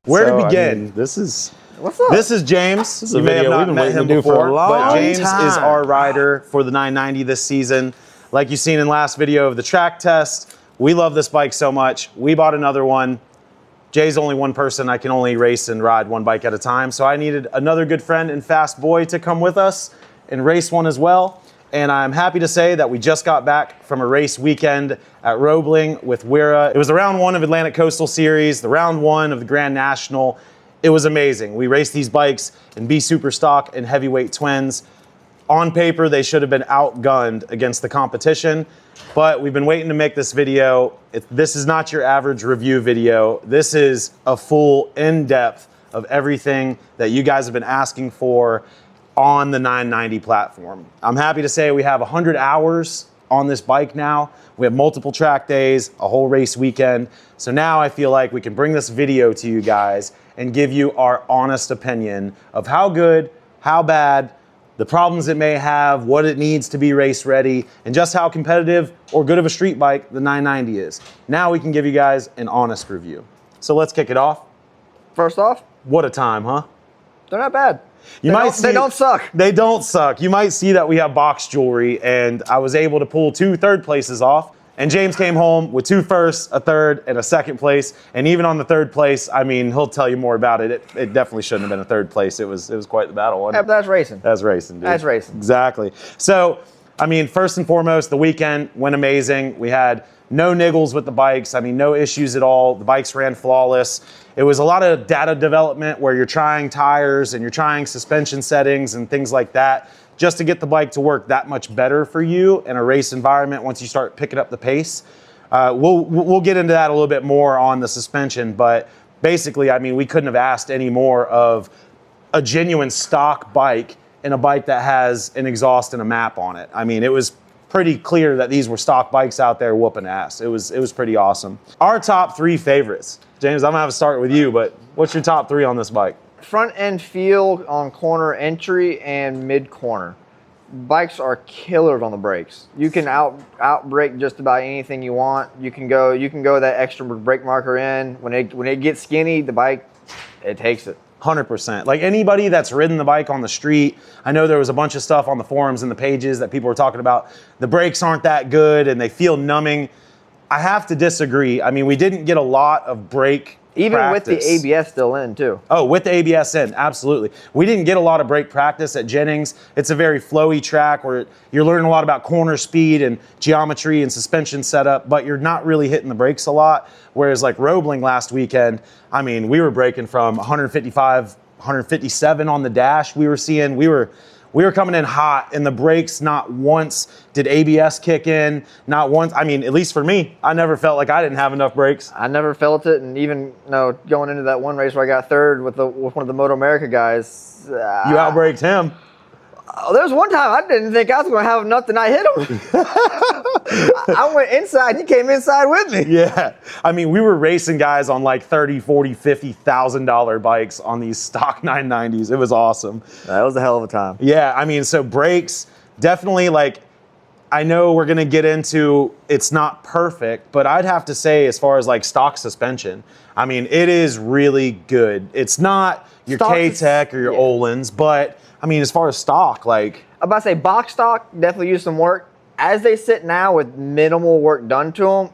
Where to begin? I mean, this is What's up? This is James. This is a you may have video not we've been met waiting him to do for before, a long but James time. is our rider for the 990 this season. Like you've seen in the last video of the track test, we love this bike so much. We bought another one. Jay's only one person. I can only race and ride one bike at a time. So I needed another good friend and fast boy to come with us and race one as well. And I'm happy to say that we just got back from a race weekend at Roebling with Wira. It was the round one of Atlantic Coastal Series, the round one of the Grand National. It was amazing. We raced these bikes in B Super Stock and heavyweight twins. On paper, they should have been outgunned against the competition, but we've been waiting to make this video. This is not your average review video. This is a full in-depth of everything that you guys have been asking for on the 990 platform. I'm happy to say we have 100 hours on this bike now. We have multiple track days, a whole race weekend. So now I feel like we can bring this video to you guys and give you our honest opinion of how good, how bad, the problems it may have, what it needs to be race ready, and just how competitive or good of a street bike the 990 is. Now we can give you guys an honest review. So let's kick it off. First off, what a time, huh? they're not bad. They don't suck. They don't suck. You might see that we have box jewelry, and I was able to pull 2 third places off. And James came home with 2 firsts, a third, and a second place. And even on the third place, I mean, he'll tell you more about it. It definitely shouldn't have been a third place. It was quite the battle, wasn't it? That's racing. That's racing, dude. That's racing. Exactly. So, I mean, first and foremost, the weekend went amazing. We had no niggles with the bikes. I mean, no issues at all. The bikes ran flawless. It was a lot of data development where you're trying tires and you're trying suspension settings and things like that, just to get the bike to work that much better for you in a race environment once you start picking up the pace. We'll get into that a little bit more on the suspension, but basically, I mean, we couldn't have asked any more of a genuine stock bike and a bike that has an exhaust and a map on it. I mean, it was pretty clear that these were stock bikes out there whooping ass. It was pretty awesome. Our top 3 favorites. James, I'm gonna have to start with you, but what's your top 3 on this bike? Front end feel on corner entry and mid corner. Bikes are killers on the brakes. You can out brake just about anything you want. You can go that extra brake marker in. When it gets skinny, the bike, it takes it. 100%. Like anybody that's ridden the bike on the street, I know there was a bunch of stuff on the forums and the pages that people were talking about. The brakes aren't that good and they feel numbing. I have to disagree. I mean, we didn't get a lot of brake Even practice. with the ABS still in too. Oh, with the ABS in, absolutely. We didn't get a lot of brake practice at Jennings. It's a very flowy track where you're learning a lot about corner speed and geometry and suspension setup, but you're not really hitting the brakes a lot. Whereas like Roebling last weekend, I mean, we were braking from 155, 157 on the dash. We were coming in hot, and the brakes, not once did ABS kick in, not once. I mean, at least for me, I never felt like I didn't have enough brakes. I never felt it, and even going into that one race where I got third with one of the Moto America guys. You outbraked him. There was one time I didn't think I was going to have enough to not hit him. I went inside, he came inside with me. Yeah. I mean, we were racing guys on like $30,000, $40,000, $50,000 bikes on these stock 990s. It was awesome. That was a hell of a time. Yeah, I mean, so brakes, definitely like, I know we're going to get into it's not perfect, but I'd have to say as far as like stock suspension, I mean, it is really good. It's not your K-Tech or your Öhlins, but I mean, as far as stock, like... I'm about to say box stock definitely use some work. As they sit now with minimal work done to them,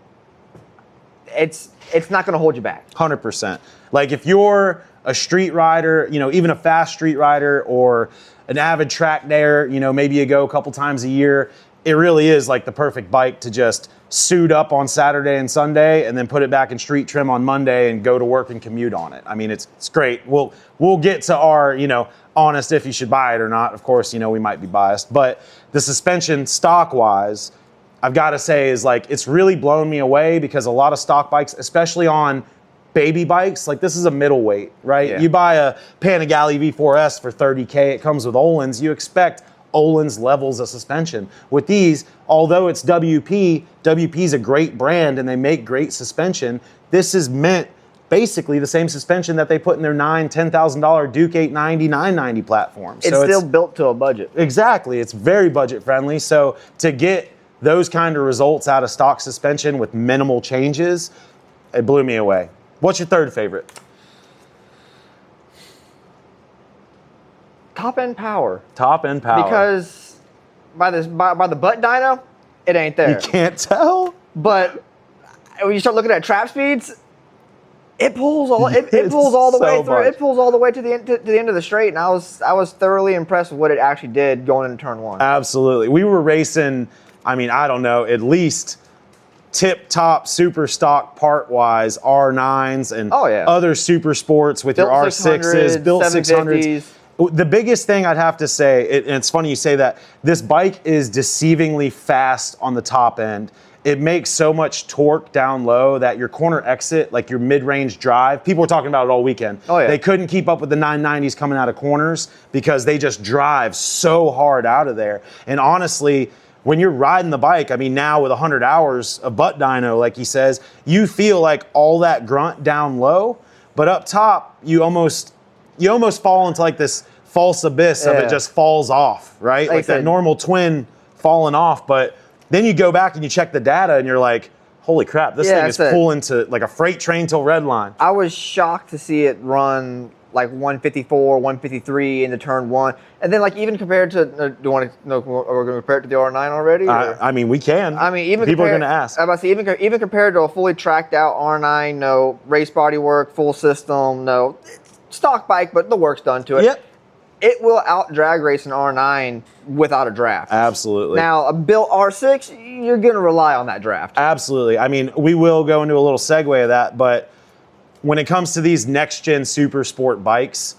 it's not going to hold you back. 100%. Like if you're a street rider, even a fast street rider or an avid track dayer, maybe you go a couple times a year, it really is like the perfect bike to just suit up on Saturday and Sunday and then put it back in street trim on Monday and go to work and commute on it. I mean, it's great. We'll get to our, honest if you should buy it or not. Of course, we might be biased, but the suspension stock wise, I've got to say is like, it's really blown me away because a lot of stock bikes, especially on baby bikes, like this is a middleweight, right? Yeah. You buy a Panigale V4S for $30K, it comes with Öhlins, you expect Öhlins levels of suspension. With these, although it's WP's a great brand and they make great suspension, this is meant basically the same suspension that they put in their $10,000 Duke 890 990 platform. It's still built to a budget. Exactly, it's very budget friendly. So to get those kind of results out of stock suspension with minimal changes, it blew me away. What's your third favorite? Top end power. Top end power. Because by the butt dyno, it ain't there. You can't tell. But when you start looking at trap speeds, it pulls all it pulls all the so way through. much. It pulls all the way to the end of the straight, and I was thoroughly impressed with what it actually did going into turn one. Absolutely. We were racing, I mean, I don't know, at least tip-top super stock part-wise R9s and other super sports with built your R6s, built 600s. The biggest thing I'd have to say, and it's funny you say that, this bike is deceivingly fast on the top end. It makes so much torque down low that your corner exit, like your mid-range drive, people were talking about it all weekend. Oh, yeah. They couldn't keep up with the 990s coming out of corners because they just drive so hard out of there. And honestly, when you're riding the bike, I mean, now with 100 hours of butt dyno, like he says, you feel like all that grunt down low, but up top, you almost fall into like this false abyss of it just falls off, right? Like that normal twin falling off, but then you go back and you check the data and you're like, holy crap, this thing is pulling to like a freight train till red line. I was shocked to see it run like 154, 153 into turn one. And then like even compared to, do you want to know, are we going to compare it to the R9 already? I mean, we can. I mean, even people are going to ask. I'm about to say, even compared to a fully tracked out R9, no race body work, full system, no stock bike, but the work's done to it. Yep. It will out drag race an R9 without a draft. Absolutely. Now, a built R6, you're going to rely on that draft. Absolutely. I mean, we will go into a little segue of that, but when it comes to these next-gen super sport bikes,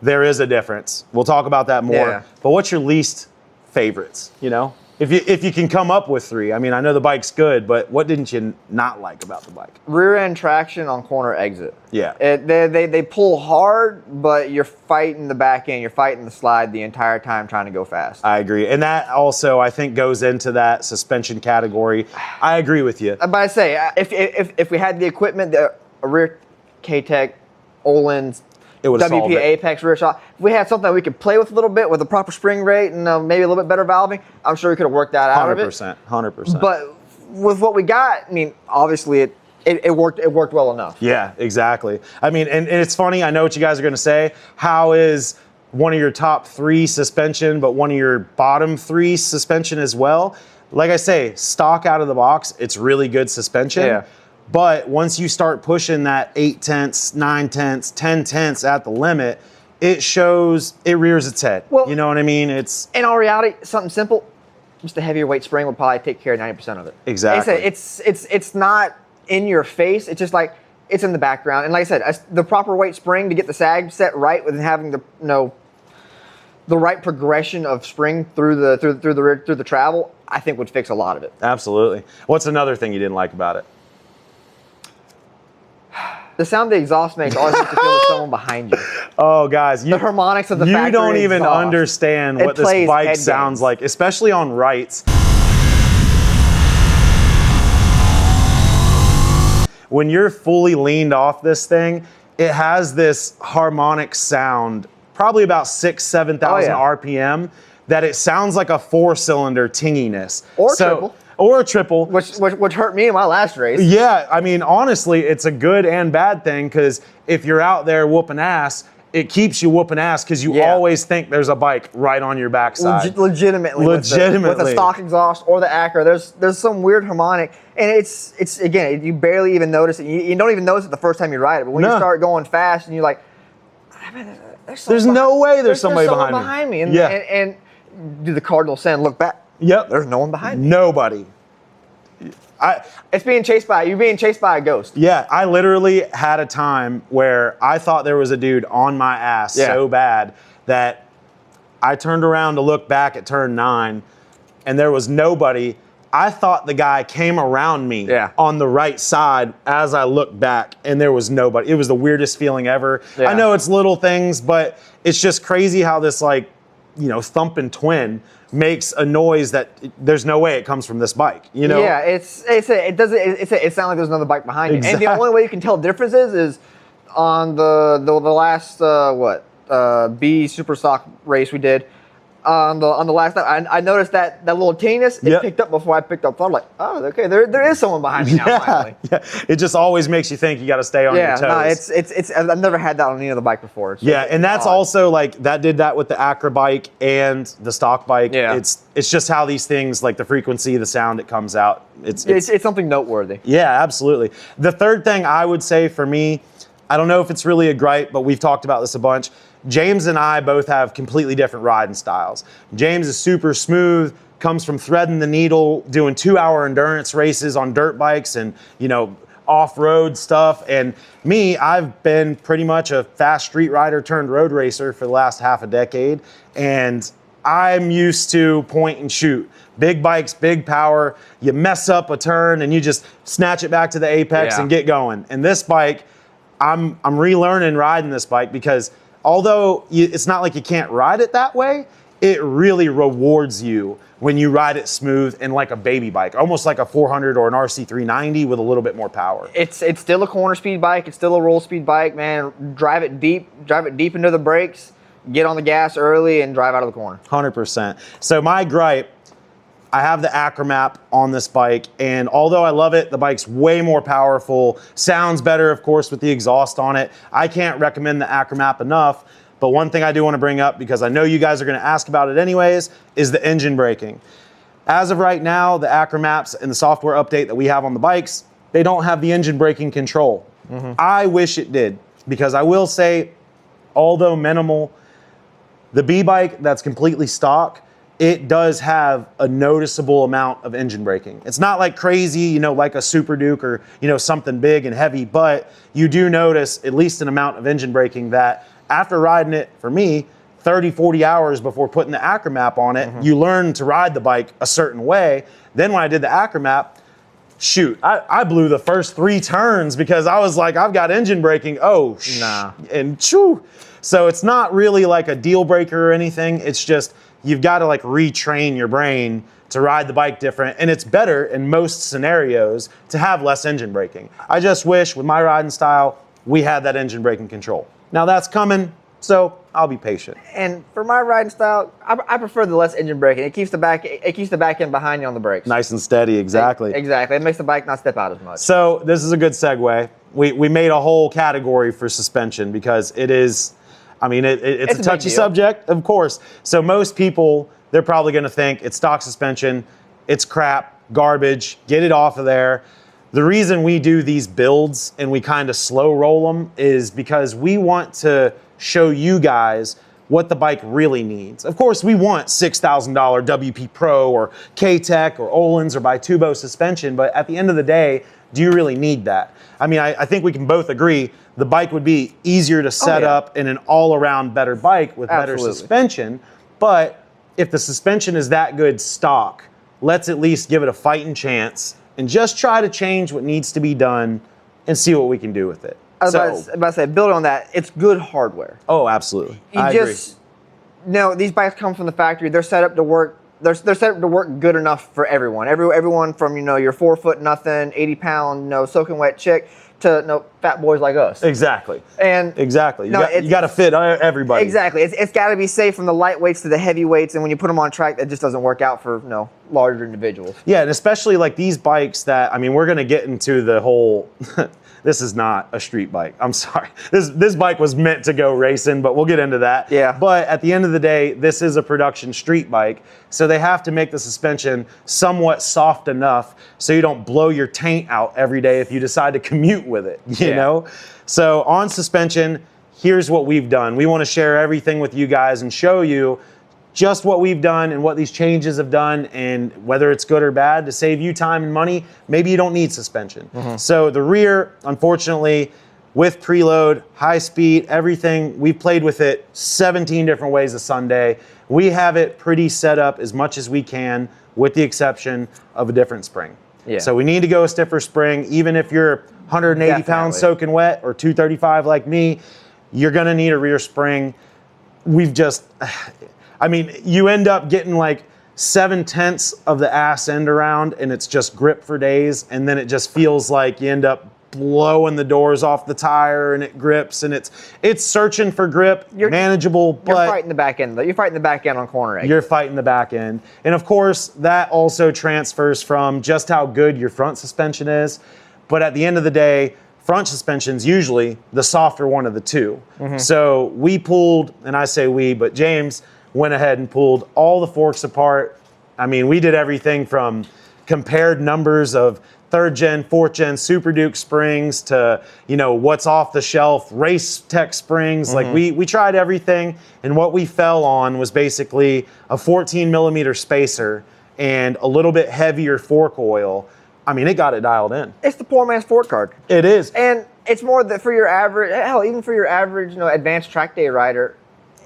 there is a difference. We'll talk about that more. Yeah. But what's your least favorites, you know? If you can come up with three. I mean, I know the bike's good, but what didn't you not like about the bike? Rear end traction on corner exit. Yeah. They pull hard, but you're fighting the back end. You're fighting the slide the entire time trying to go fast. I agree. And that also, I think, goes into that suspension category. I agree with you. But I say, if we had the equipment, a rear K-Tech, Olin's, WP Apex rear shot. If we had something we could play with a little bit with a proper spring rate and maybe a little bit better valving, I'm sure we could have worked that out of it. 100%. But with what we got, I mean, obviously it worked well enough. Yeah, exactly. I mean, and it's funny, I know what you guys are going to say. How is one of your top three suspension, but one of your bottom three suspension as well? Like I say, stock out of the box, it's really good suspension. Yeah. But once you start pushing that 8 tenths, 9 tenths, 10 tenths at the limit, it rears its head. Well, you know what I mean? It's in all reality, something simple. Just a heavier weight spring would probably take care of 90% of it. Exactly. Like I said, it's not in your face. It's just like it's in the background. And like I said, the proper weight spring to get the sag set right with having the right progression of spring through the travel, I think would fix a lot of it. Absolutely. What's another thing you didn't like about it? The sound the exhaust makes always makes you feel there's someone behind you. Oh, guys. The harmonics of the factory You don't even exhaust. understand what this bike sounds like, especially on rights. When you're fully leaned off this thing, it has this harmonic sound, probably about 7,000 RPM, that it sounds like a 4-cylinder tinginess. Or a triple. Which hurt me in my last race. Yeah, I mean, honestly, it's a good and bad thing because if you're out there whooping ass, it keeps you whooping ass because you always think there's a bike right on your backside. Legitimately. With a stock exhaust or the Acura, there's some weird harmonic, and it's again, you barely even notice it. You don't even notice it the first time you ride it, but when you start going fast and you're like, there's no way there's somebody behind me. And do the cardinal sin, look back. Yep. There's no one behind me. Nobody. You're being chased by a ghost. Yeah, I literally had a time where I thought there was a dude on my ass so bad that I turned around to look back at turn 9 and there was nobody. I thought the guy came around me on the right side as I looked back and there was nobody. It was the weirdest feeling ever. Yeah. I know it's little things, but it's just crazy how this thumping twin makes a noise that there's no way it comes from this bike, you know? Yeah, it sounds like there's another bike behind you. Exactly. And the only way you can tell the difference is on the last B super stock race we did. on the last night, I noticed that little tinniness, it picked up before I picked up. So I'm like, oh, okay, there is someone behind me now. Finally. Yeah, it just always makes you think you got to stay on your toes. No, it's. I've never had that on any other bike before. And that's also like that did that with the Acra bike and the stock bike. Yeah. It's just how these things, like the frequency, the sound it comes out. It's something noteworthy. Yeah, absolutely. The third thing I would say for me, I don't know if it's really a gripe, but we've talked about this a bunch. James and I both have completely different riding styles. James is super smooth, comes from threading the needle, doing 2-hour endurance races on dirt bikes and, off-road stuff. And me, I've been pretty much a fast street rider turned road racer for the last half a decade. And I'm used to point and shoot. Big bikes, big power. You mess up a turn and you just snatch it back to the apex and get going. And this bike, I'm relearning riding this bike because although it's not like you can't ride it that way, it really rewards you when you ride it smooth and like a baby bike, almost like a 400 or an RC390 with a little bit more power. It's still a corner speed bike. It's still a roll speed bike, man. Drive it deep into the brakes, get on the gas early, and drive out of the corner. 100%. So my gripe, I have the Acra map on this bike, and although I love it, the bike's way more powerful, sounds better, of course, with the exhaust on it. I can't recommend the Acra map enough, but one thing I do want to bring up, because I know you guys are going to ask about it anyways, is the engine braking. As of right now, the Acra maps and the software update that we have on the bikes, they don't have the engine braking control. I wish it did, because I will say, although minimal, the B-bike that's completely stock, it does have a noticeable amount of engine braking. It's not like crazy, like a Super Duke or, something big and heavy, but you do notice at least an amount of engine braking that after riding it, for me, 30, 40 hours before putting the Acra map on it, you learn to ride the bike a certain way. Then when I did the Acra map, shoot, I blew the first 3 turns because I was like, I've got engine braking. Oh, and choo. So it's not really like a deal breaker or anything. It's just, you've got to like retrain your brain to ride the bike different. And it's better in most scenarios to have less engine braking. I just wish with my riding style, we had that engine braking control. Now that's coming, so I'll be patient. And for my riding style, I prefer the less engine braking. It keeps the back end behind you on the brakes. Nice and steady, exactly. Exactly, it makes the bike not step out as much. So this is a good segue. We made a whole category for suspension because it is, it's a touchy subject, of course. So most people, they're probably going to think it's stock suspension, it's crap, garbage, get it off of there. The reason we do these builds and we kind of slow roll them is because we want to show you guys what the bike really needs. Of course, we want $6,000 WP Pro or K-Tech or Öhlins or Bi-Tubo suspension, but at the end of the day, do you really need that? I think we can both agree the bike would be easier to set up in an all-around better bike with better suspension, but if the suspension is that good stock, let's at least give it a fighting chance and just try to change what needs to be done and see what we can do with it. I was about to say, building on that, it's good hardware. Oh, absolutely. I agree. These bikes come from the factory. They're set up to work. They're set up to work good enough for everyone. Everyone from your 4 foot nothing, 80-pound soaking wet chick to fat boys like us. Exactly. Exactly. You got to fit everybody. Exactly. It's got to be safe from the lightweights to the heavyweights, and when you put them on track, that just doesn't work out for larger individuals. Yeah, and especially like these bikes that we're going to get into the whole. This is not a street bike. I'm sorry. This bike was meant to go racing, but we'll get into that. Yeah. But at the end of the day, this is a production street bike, so they have to make the suspension somewhat soft enough so you don't blow your taint out every day if you decide to commute with it, you know? So on suspension, here's what we've done. We want to share everything with you guys and show you just what we've done and what these changes have done and whether it's good or bad to save you time and money. Maybe you don't need suspension. So the rear, unfortunately, with preload, high speed, everything, we've played with it 17 different ways a Sunday. We have it pretty set up as much as we can with the exception of a different spring. So we need to go a stiffer spring. Even if you're 180 pounds soaking wet or 235 like me, you're gonna need a rear spring. We've just, you end up getting like 7/10 of the ass end around and it's just grip for days. And then it just feels like you end up blowing the doors off the tire, and it grips, and it's searching for grip, manageable, You're but fighting the back end. You're fighting the back end on corner exit. you're fighting the back end. And of course, that also transfers from just how good your front suspension is. But at the end of the day, front suspension's usually the softer one of the two. So we pulled, and I say we, but James went ahead and pulled all the forks apart. I mean, we did everything from compared numbers of 3rd gen, 4th gen Super Duke springs to, you know, what's off the shelf race tech springs. Like we tried everything, and what we fell on was basically a 14 millimeter spacer and a little bit heavier fork oil. I mean, it got it dialed in. It's the poor man's fork card. It is. And it's more that for your average, hell, even for your average, you know, advanced track day rider,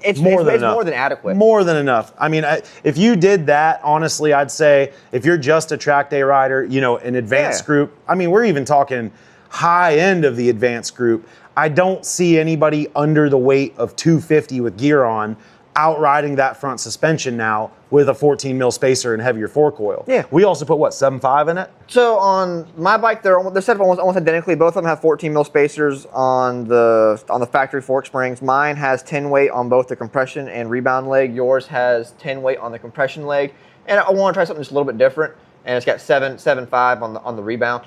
it's more than adequate. More than enough. I mean, if you did that, honestly, I'd say if you're just a track day rider, you know, an advanced group, I mean, we're even talking high end of the advanced group. I don't see anybody under the weight of 250 with gear on outriding that front suspension now with a 14 mil spacer and heavier fork oil. Yeah. We also put, what, 7.5 in it? So on my bike, they're set up almost identically. Both of them have 14 mil spacers on the factory fork springs. Mine has 10 weight on both the compression and rebound leg. Yours has 10 weight on the compression leg. And I want to try something just a little bit different. And it's got 7.5 on the rebound.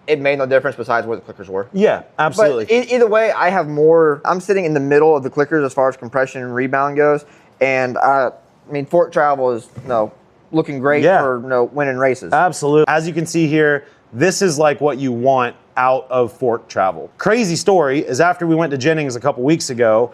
It made no difference besides where the clickers were. Yeah, absolutely. But either way, I have more. I'm sitting in the middle of the clickers as far as compression and rebound goes. And I mean, fork travel is looking great for winning races. Absolutely. As you can see here, this is like what you want out of fork travel. Crazy story is after we went to Jennings a couple weeks ago,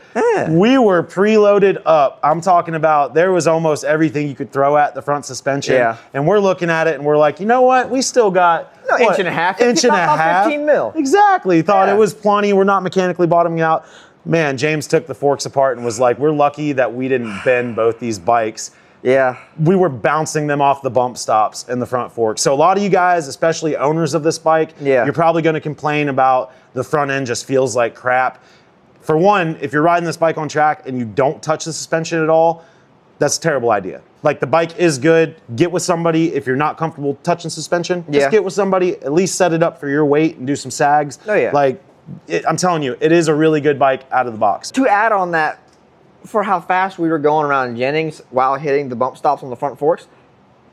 we were preloaded up. I'm talking about there was almost everything you could throw at the front suspension. Yeah. And we're looking at it and we're like, you know what? We still got inch and a half. Inch and a half. 15 mil. Exactly. Thought it was plenty. We're not mechanically bottoming out. Man, James took the forks apart and was like, we're lucky that we didn't bend both these bikes. Yeah. We were bouncing them off the bump stops in the front fork. So a lot of you guys, especially owners of this bike, you're probably going to complain about the front end just feels like crap. For one, if you're riding this bike on track and you don't touch the suspension at all, that's a terrible idea. Like, the bike is good. Get with somebody. If you're not comfortable touching suspension, just get with somebody, at least set it up for your weight and do some sags. Oh, yeah. Like, I'm telling you, it is a really good bike out of the box. To add on that, for how fast we were going around Jennings while hitting the bump stops on the front forks,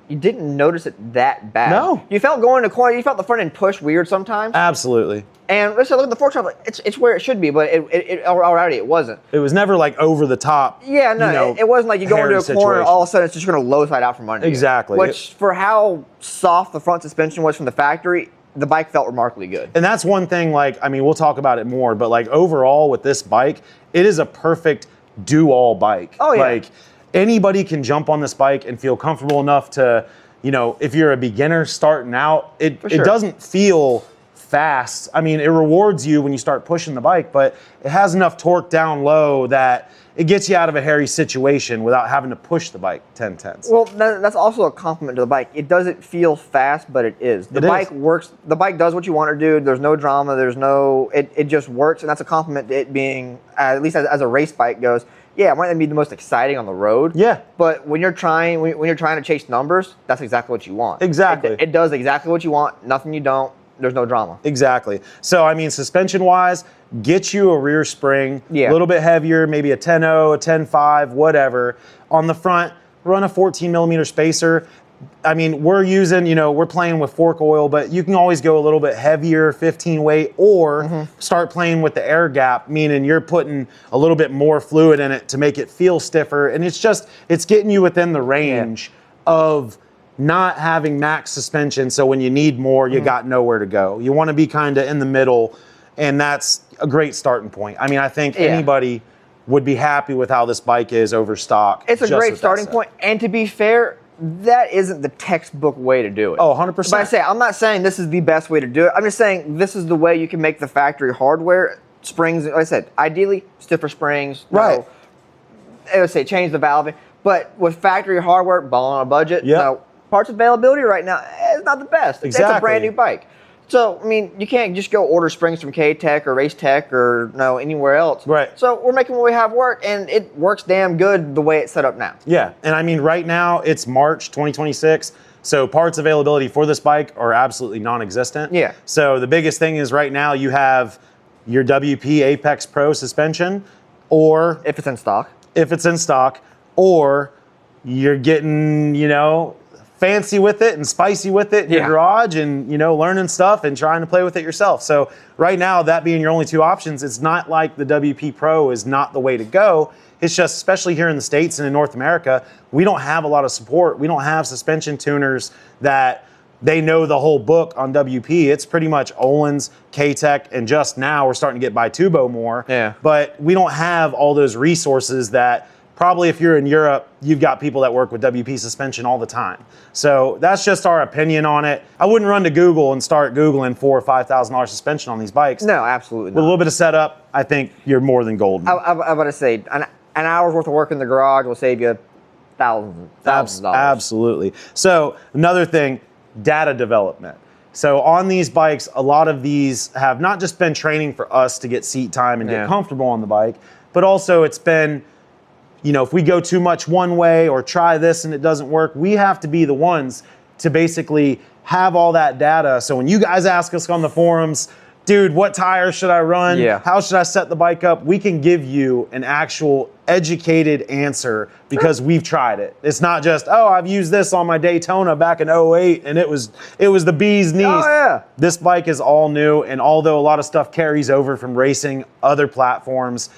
you didn't notice it that bad. No. You felt going to corner, you felt the front end push weird sometimes. Absolutely. And let's look at the fork travel. It's where it should be, but it already it wasn't. It was never like over the top. Yeah, no, it wasn't like you go into a corner and all of a sudden it's just going to low side out from under you. Exactly. Which, for how soft the front suspension was from the factory, the bike felt remarkably good. And that's one thing, like, I mean, we'll talk about it more, but like overall with this bike, it is a perfect do-all bike. Oh, yeah. Like, anybody can jump on this bike and feel comfortable enough to, you know, if you're a beginner starting out, it doesn't feel fast. I mean, it rewards you when you start pushing the bike, but it has enough torque down low that it gets you out of a hairy situation without having to push the bike 10/10. Well, that's also a compliment to the bike. It doesn't feel fast, but it is. The bike works. The bike does what you want it to do. There's no drama. It just works, and that's a compliment to it being, at least as a race bike goes. Yeah, it might not be the most exciting on the road. Yeah. But when you're trying to chase numbers, that's exactly what you want. Exactly. It does exactly what you want. Nothing you don't. There's no drama. Exactly. So, I mean, suspension-wise, get you a rear spring, a little bit heavier, maybe a 10.0, a 10.5, whatever. On the front, run a 14 millimeter spacer. I mean, we're playing with fork oil, but you can always go a little bit heavier, 15 weight, or start playing with the air gap, meaning you're putting a little bit more fluid in it to make it feel stiffer. And it's getting you within the range of not having max suspension, so when you need more, you got nowhere to go. You want to be kind of in the middle, and that's a great starting point. I mean, I think anybody would be happy with how this bike is over stock. It's a great starting point, and to be fair, that isn't the textbook way to do it. Oh, 100%. But I'm not saying this is the best way to do it. I'm just saying this is the way you can make the factory hardware. Springs, like I said, ideally, stiffer springs. Right. I would say change the valving. But with factory hardware, ball on a budget, parts availability right now is not the best. It's a brand new bike. So, I mean, you can't just go order springs from K-Tech or Race Tech or anywhere else. Right. So we're making what we have work, and it works damn good the way it's set up now. Yeah, and I mean, right now it's March 2026. So parts availability for this bike are absolutely non-existent. Yeah. So the biggest thing is right now you have your WP Apex Pro suspension, or If it's in stock. Or you're getting, fancy with it and spicy with it in your garage and, learning stuff and trying to play with it yourself. So right now, that being your only two options, it's not like the WP Pro is not the way to go. It's just, especially here in the States and in North America, we don't have a lot of support. We don't have suspension tuners that they know the whole book on WP. It's pretty much Olin's, K-Tech, and just now we're starting to get by Tubo more. Yeah. But we don't have all those resources that probably if you're in Europe, you've got people that work with WP suspension all the time. So that's just our opinion on it. I wouldn't run to Google and start Googling $4,000 or $5,000 suspension on these bikes. No, absolutely not. With a little bit of setup, I think you're more than golden. I'm about to say, an hour's worth of work in the garage will save you thousands of dollars. Absolutely. So another thing, data development. So on these bikes, a lot of these have not just been training for us to get seat time and get comfortable on the bike, but also it's been, if we go too much one way or try this and it doesn't work, we have to be the ones to basically have all that data. So when you guys ask us on the forums, dude, what tires should I run? Yeah. How should I set the bike up? We can give you an actual educated answer because we've tried it. It's not just, I've used this on my Daytona back in 08 and it was the bee's knees. Oh, yeah. This bike is all new, and although a lot of stuff carries over from racing other platforms,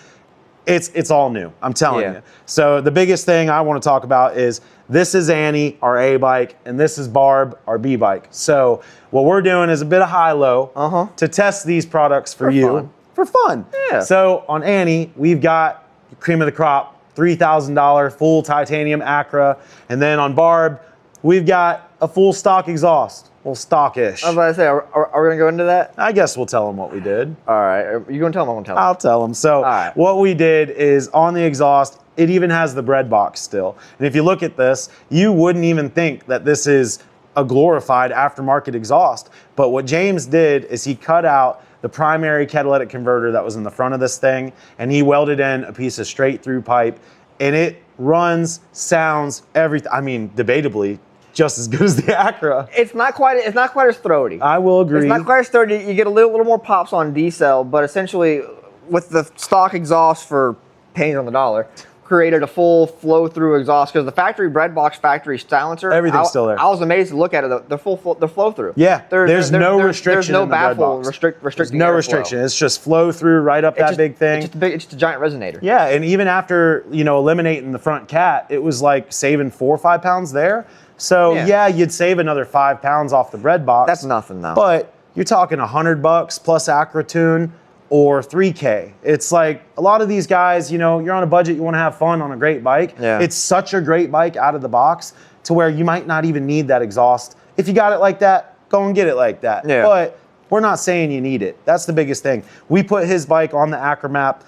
it's all new, I'm telling you. So the biggest thing I want to talk about is this is Annie, our A bike, and this is Barb, our B bike. So what we're doing is a bit of high-low to test these products for you. For fun. Yeah. So on Annie, we've got cream of the crop, $3,000 full titanium Acra. And then on Barb, we've got a full stock exhaust. Well, stockish. I was about to say, are we going to go into that? I guess we'll tell them what we did. All right. Are you going to tell them? I'm going to tell them. I'll tell them. So what we did is on the exhaust, it even has the bread box still. And if you look at this, you wouldn't even think that this is a glorified aftermarket exhaust. But what James did is he cut out the primary catalytic converter that was in the front of this thing, and he welded in a piece of straight through pipe, and it runs, sounds, everything. I mean, debatably, just as good as the Acura. It's not quite as throaty. I will agree. It's not quite as throaty. You get a little more pops on D-cell, but essentially with the stock exhaust for pennies on the dollar, created a full flow-through exhaust because the factory breadbox factory silencer, everything's still there. I was amazed to look at it. The flow-through. Yeah, there's no restriction. There's no in the baffle breadbox. restricting. No restriction. It's just flow through right up that big thing. It's just a giant resonator. Yeah, and even after eliminating the front cat, it was like saving 4 or 5 pounds there. So yeah, you'd save another 5 pounds off the bread box. That's nothing though. But you're talking $100 plus Acura tune or $3K. It's like a lot of these guys, you're on a budget, you want to have fun on a great bike. Yeah. It's such a great bike out of the box to where you might not even need that exhaust. If you got it like that, go and get it like that. Yeah. But we're not saying you need it. That's the biggest thing. We put his bike on the Acura map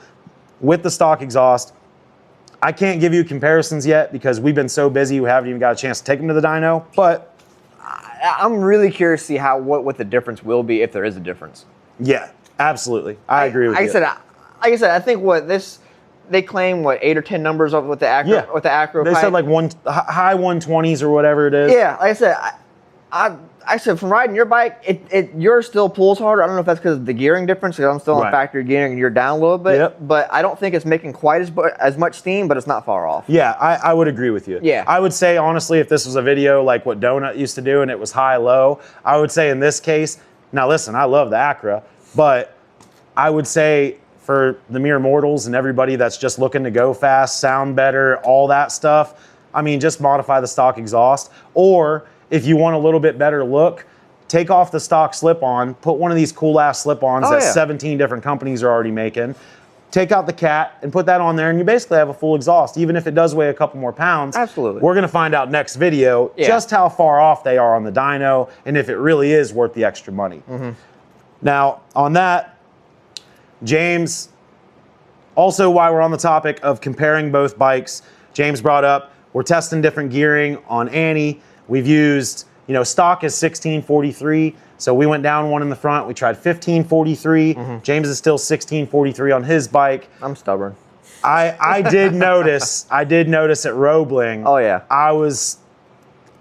with the stock exhaust. I can't give you comparisons yet because we've been so busy we haven't even got a chance to take him to the dyno, but I'm really curious to see what the difference will be if there is a difference. Yeah, absolutely. I agree with you. Like I said, I think they claim 8 or 10 numbers with the Acura. Yeah. With the Acura They pipe. said like high 120s or whatever it is. Yeah, like I said, from riding your bike, yours still pulls harder. I don't know if that's because of the gearing difference, because I'm still on factory gearing and you're down a little bit. Yep. But I don't think it's making quite as much steam, but it's not far off. Yeah, I would agree with you. Yeah. I would say, honestly, if this was a video like what Donut used to do and it was high-low, I would say in this case, now listen, I love the Acura, but I would say for the mere mortals and everybody that's just looking to go fast, sound better, all that stuff, I mean, just modify the stock exhaust. Or if you want a little bit better look, take off the stock slip-on, put one of these cool-ass slip-ons that 17 different companies are already making, take out the cat and put that on there, and you basically have a full exhaust, even if it does weigh a couple more pounds. Absolutely. We're going to find out next video just how far off they are on the dyno and if it really is worth the extra money. Mm-hmm. Now, on that, James, also while we're on the topic of comparing both bikes, James brought up, we're testing different gearing on Annie. We've used, stock is 1643, so we went down one in the front. We tried 1543. Mm-hmm. James is still 1643 on his bike. I'm stubborn. I did notice at Roebling. Oh yeah.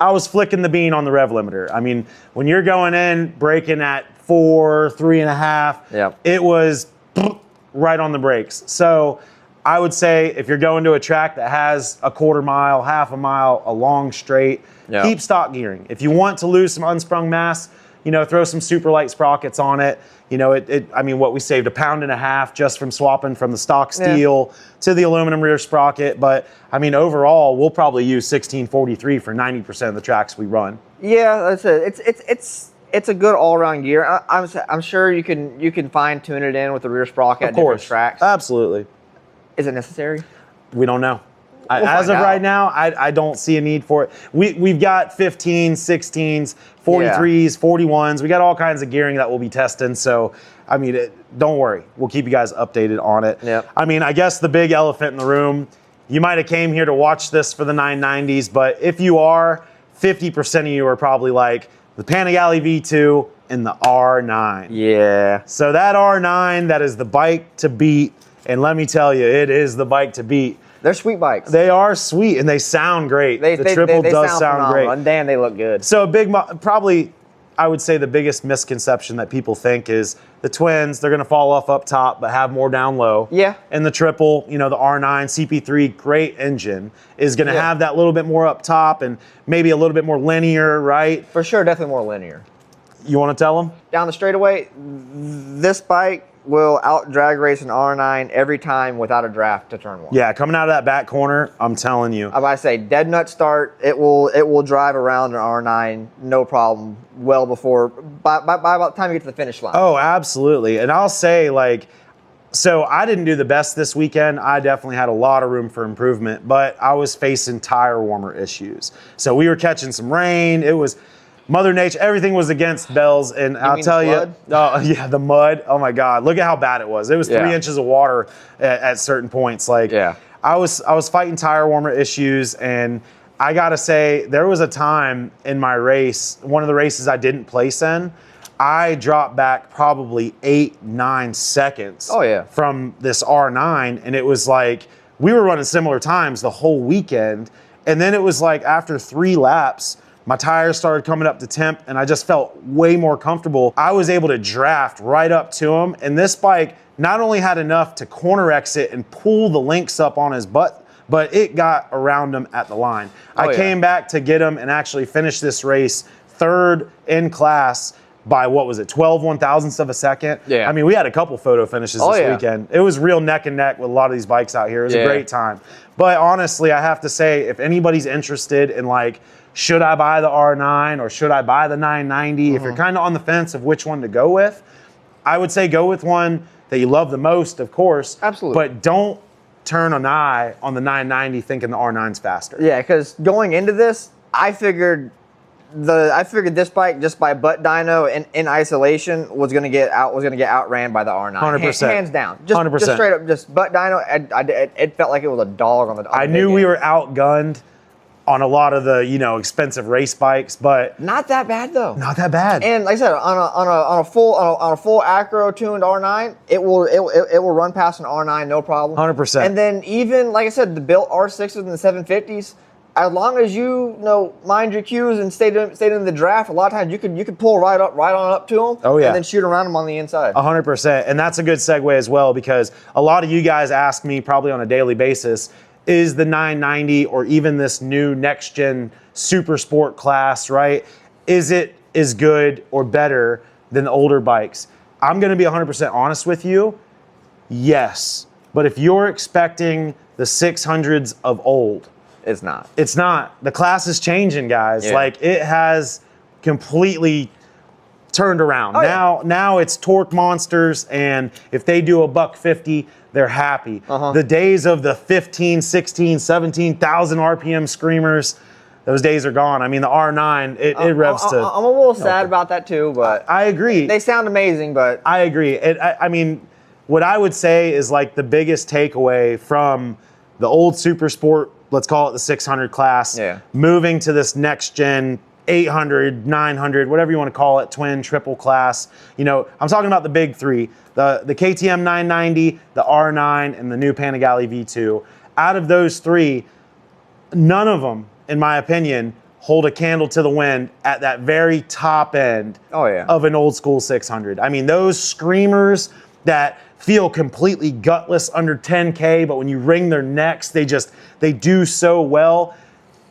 I was flicking the bean on the rev limiter. I mean, when you're going in, braking at 4, 3.5, Yep. it was right on the brakes. So I would say if you're going to a track that has a quarter mile, half a mile, a long straight, Yep. keep stock gearing. If you want to lose some unsprung mass, you know, throw some super light sprockets on it. You know, I mean, what we saved, 1.5 pounds just from swapping from the stock steel to the aluminum rear sprocket. But I mean, overall, we'll probably use 1643 for 90% of the tracks we run. Yeah, that's it. It's a good all-around gear. I'm sure you can fine tune it in with the rear sprocket Of at different course, tracks. absolutely. Is it necessary? We don't know. We'll As of find out. right now, I don't see a need for it. We've got 15s, 16s, 43s, 41s. We got all kinds of gearing that we'll be testing. So, I mean, don't worry. We'll keep you guys updated on it. Yep. I mean, I guess the big elephant in the room, you might have came here to watch this for the 990s, but if you are, 50% of you are probably like the Panigale V2 and the R9. Yeah. So that R9, that is the bike to beat. And let me tell you, it is the bike to beat. They're sweet bikes. They are sweet and they sound great. The triple does sound phenomenal. great. And damn, they look good. So probably, I would say the biggest misconception that people think is the twins, they're going to fall off up top, but have more down low. Yeah. And the triple, you know, the R9 CP3, great engine, is going to have that little bit more up top and maybe a little bit more linear, right? For sure, definitely more linear. You want to tell them? Down the straightaway, this bike will out drag race an R9 every time without a draft to turn one. Yeah, coming out of that back corner, I'm telling you. I say dead nut start. It will drive around an R9 no problem. Well before by about the time you get to the finish line. Oh, absolutely. And I'll say, like, so I didn't do the best this weekend. I definitely had a lot of room for improvement, but I was facing tire warmer issues. So we were catching some rain. It was Mother Nature. Everything was against bells. And I'll tell you, oh yeah, the mud. Oh my God, look at how bad it was. It was 3 inches of water at certain points. Like, I was fighting tire warmer issues, and I gotta say, there was a time in my race, one of the races I didn't place in, I dropped back probably 8-9 seconds from this R9, and it was like, we were running similar times the whole weekend, and then it was like after 3 laps, my tires started coming up to temp, and I just felt way more comfortable. I was able to draft right up to him, and this bike not only had enough to corner exit and pull the links up on his butt, but it got around him at the line. I came back to get him and actually finish this race 3rd in class by, what was it, 12 1,000ths of a second? Yeah. I mean, we had a couple photo finishes this weekend. It was real neck and neck with a lot of these bikes out here. It was a great time. But honestly, I have to say, if anybody's interested in, like, should I buy the R9 or should I buy the 990? If you're kind of on the fence of which one to go with, I would say go with one that you love the most, of course. Absolutely. But don't turn an eye on the 990 thinking the R9's faster. Yeah, because going into this, I figured this bike just by butt dyno in isolation was gonna get outran by the R9. 100%. Hands down. Just 100%. Just straight up, just butt dyno. It felt like it was a dog on the. I knew we were outgunned on a lot of the, you know, expensive race bikes, but not that bad though. Not that bad. And like I said, on a full acro tuned R9, it will run past an R9 no problem. 100%. And then even like I said, the built R6s and the 750s, as long as you know mind your cues and stay in the draft, a lot of times you could pull right on up to them. Oh, yeah. And then shoot around them on the inside. 100%. And that's a good segue as well, because a lot of you guys ask me probably on a daily basis, is the 990 or even this new next gen super sport class, right? Is it as good or better than the older bikes? I'm going to be 100% honest with you. Yes. But if you're expecting the 600s of old, it's not. It's not. The class is changing, guys. Yeah. Like, it has completely turned around. Oh, Now it's torque monsters, and if they do $150, they're happy. The days of the 15, 16, 17,000 RPM screamers, those days are gone. I mean, the R9, it revs to... I'm a little sad about that too, but... I agree. They sound amazing, but... I agree. I mean, what I would say is, like, the biggest takeaway from the old super sport, let's call it the 600 class, moving to this next gen 800, 900, whatever you want to call it, twin, triple class. You know, I'm talking about the big 3, the KTM 990, the R9, and the new Panigale V2. Out of those 3, none of them, in my opinion, hold a candle to the wind at that very top end of an old school 600. I mean, those screamers that feel completely gutless under 10K, but when you wring their necks, they do so well.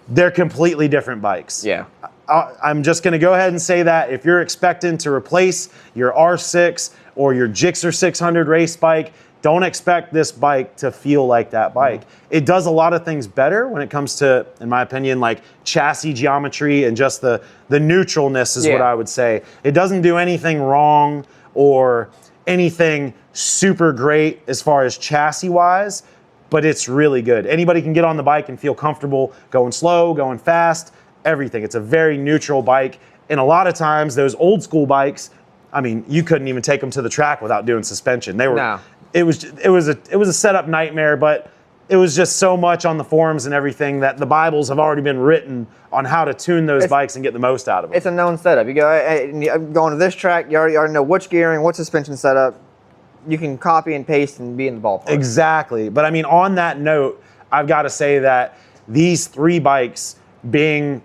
They're completely different bikes. Yeah. I'm just going to go ahead and say that if you're expecting to replace your R6 or your Gixxer 600 race bike, don't expect this bike to feel like that bike. It does a lot of things better when it comes to, in my opinion, like chassis geometry and just the neutralness is what I would say. It doesn't do anything wrong or anything super great as far as chassis wise, but it's really good. Anybody can get on the bike and feel comfortable going slow, going fast, everything. It's a very neutral bike. And a lot of times those old school bikes, I mean, you couldn't even take them to the track without doing suspension. They were, it was a setup nightmare, but it was just so much on the forums and everything that the Bibles have already been written on how to tune those bikes and get the most out of them. It's a known setup. You go, hey, I'm going to this track, you already know which gearing, what suspension setup. You can copy and paste and be in the ballpark. Exactly. But I mean, on that note, I've got to say that these three bikes being,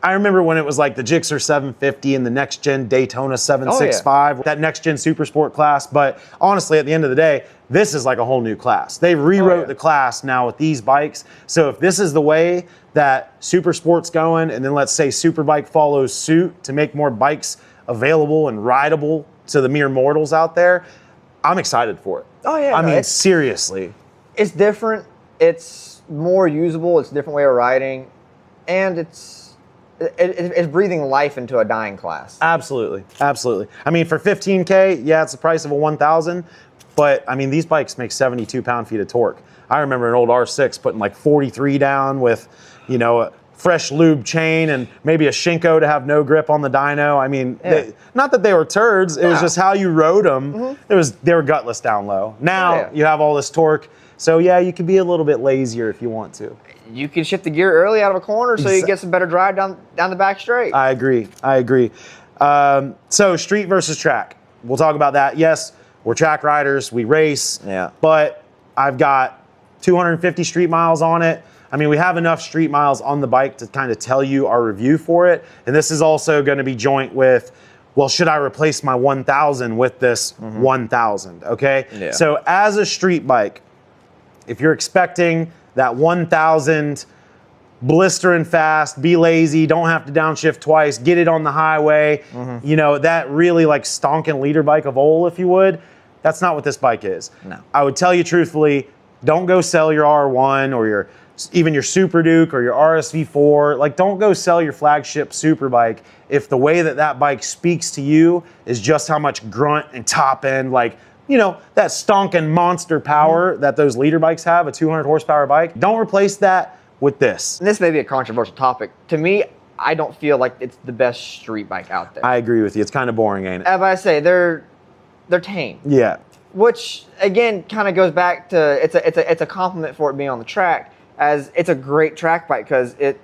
I remember when it was like the Gixxer 750 and the next gen Daytona 765, that next gen super sport class. But honestly, at the end of the day, this is like a whole new class. They rewrote the class now with these bikes. So if this is the way that super sport's going, and then let's say Superbike follows suit to make more bikes available and rideable to the mere mortals out there, I'm excited for it. Oh yeah. I mean, seriously. It's different. It's more usable. It's a different way of riding. And it's breathing life into a dying class. Absolutely. Absolutely. I mean, for 15K, yeah, it's the price of a 1,000. But I mean, these bikes make 72 pound-feet of torque. I remember an old R6 putting like 43 down with, you know, a fresh lube chain and maybe a Shinko to have no grip on the dyno. I mean, not that they were turds. It was just how you rode them. They were gutless down low. Now you have all this torque. So yeah, you can be a little bit lazier if you want to. You can shift the gear early out of a corner so you get some better drive down the back straight. I agree. So street versus track. We'll talk about that. Yes, we're track riders. We race. Yeah. But I've got 250 street miles on it. I mean, we have enough street miles on the bike to kind of tell you our review for it. And this is also going to be joint with, well, should I replace my 1,000 with this 1,000? Okay. Yeah. So as a street bike, if you're expecting that 1,000 blistering fast, be lazy, don't have to downshift twice, get it on the highway, you know, that really like stonking leader bike of old, if you would, that's not what this bike is. No. I would tell you truthfully, don't go sell your R1 or even your Super Duke or your RSV4. Like, don't go sell your flagship super bike if the way that bike speaks to you is just how much grunt and top end, like, you know, that stonking monster power that those leader bikes have, a 200 horsepower bike. Don't replace that with this. And this may be a controversial topic. To me, I don't feel like it's the best street bike out there. I agree with you. It's kind of boring, ain't it? As I say, they're tame. Yeah. Which again kind of goes back to it's a compliment for it being on the track, as it's a great track bike because it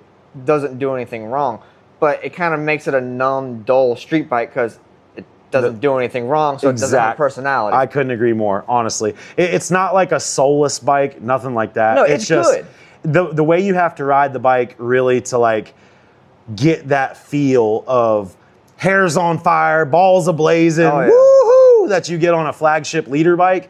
doesn't do anything wrong. But it kind of makes it a numb, dull street bike because it doesn't do anything wrong, so it doesn't have personality. I couldn't agree more, honestly. It's not like a soulless bike, nothing like that. No, it's just good. The way you have to ride the bike really to like get that feel of hair's on fire, balls a-blazing, woohoo, that you get on a flagship leader bike.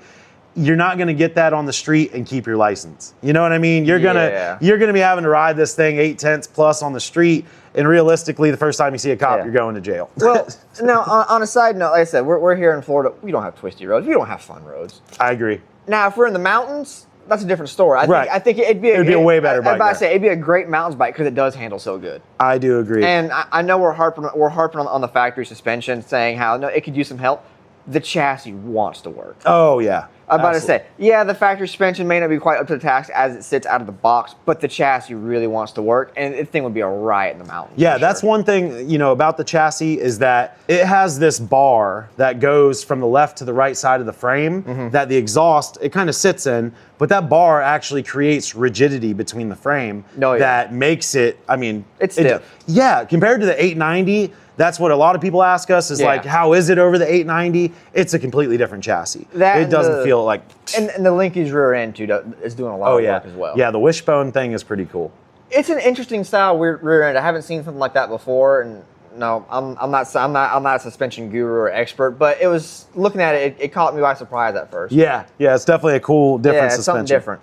You're not going to get that on the street and keep your license. You know what I mean? You're gonna be having to ride this thing 8/10 plus on the street, and realistically, the first time you see a cop, you're going to jail. Well, now on a side note, like I said, we're here in Florida. We don't have twisty roads. We don't have fun roads. I agree. Now, if we're in the mountains, that's a different story. I think it'd be a way better bike. I say it'd be a great mountains bike because it does handle so good. I do agree. And I know we're harping on the factory suspension, saying how no, it could use some help. The chassis wants to work. Oh yeah. I'm about to say, yeah, the factory suspension may not be quite up to the task as it sits out of the box, but the chassis really wants to work, and the thing would be a riot in the mountains. Yeah, that's one thing, you know, about the chassis is that it has this bar that goes from the left to the right side of the frame that the exhaust, it kind of sits in, but that bar actually creates rigidity between the frame that makes it, I mean... It's stiff. Yeah, compared to the 890, that's what a lot of people ask us is like, how is it over the 890? It's a completely different chassis. It doesn't feel like... And the linkage rear end, too, is doing a lot of work as well. Yeah, the wishbone thing is pretty cool. It's an interesting style rear end. I haven't seen something like that before, and no, I'm not a suspension guru or expert, but it was looking at it, it caught me by surprise at first. Yeah, it's definitely a cool, different it's suspension. something different.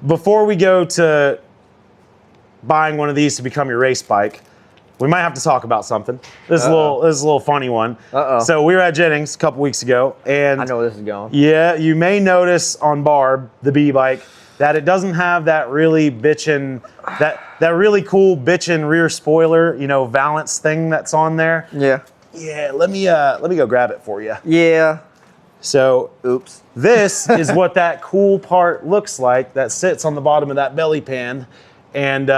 Before we go to buying one of these to become your race bike, we might have to talk about something. This is a little funny one. So we were at Jennings a couple weeks ago, and I know where this is going. Yeah, you may notice on Barb, the B bike, that it doesn't have that really bitchin', that really cool bitchin' rear spoiler, you know, valance thing that's on there. Yeah. Yeah, let me go grab it for you. Yeah. So, oops. This is what that cool part looks like that sits on the bottom of that belly pan, and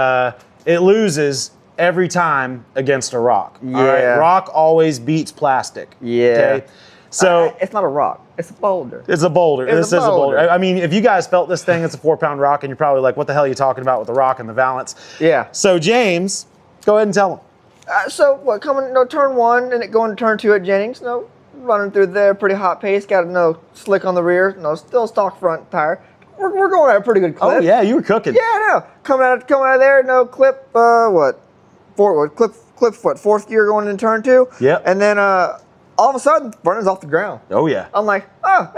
it loses every time against a rock. Yeah. All right? Rock always beats plastic. Yeah. Okay? So it's not a rock. It's a boulder. It's a boulder. This is a boulder. I mean, if you guys felt this thing, it's a 4-pound rock, and you're probably like, what the hell are you talking about with the rock and the valance? Yeah. So James, go ahead and tell them. So what? Coming turn 1 and it going to turn 2 at Jennings. No, running through there, pretty hot pace. Got slick on the rear. No, still stock front tire. We're going at a pretty good clip. Oh yeah, you were cooking. Yeah, no, coming out of there. No clip. Clip foot. 4th gear going into turn 2. Yep. And then all of a sudden, front is off the ground. Oh yeah. I'm like, oh,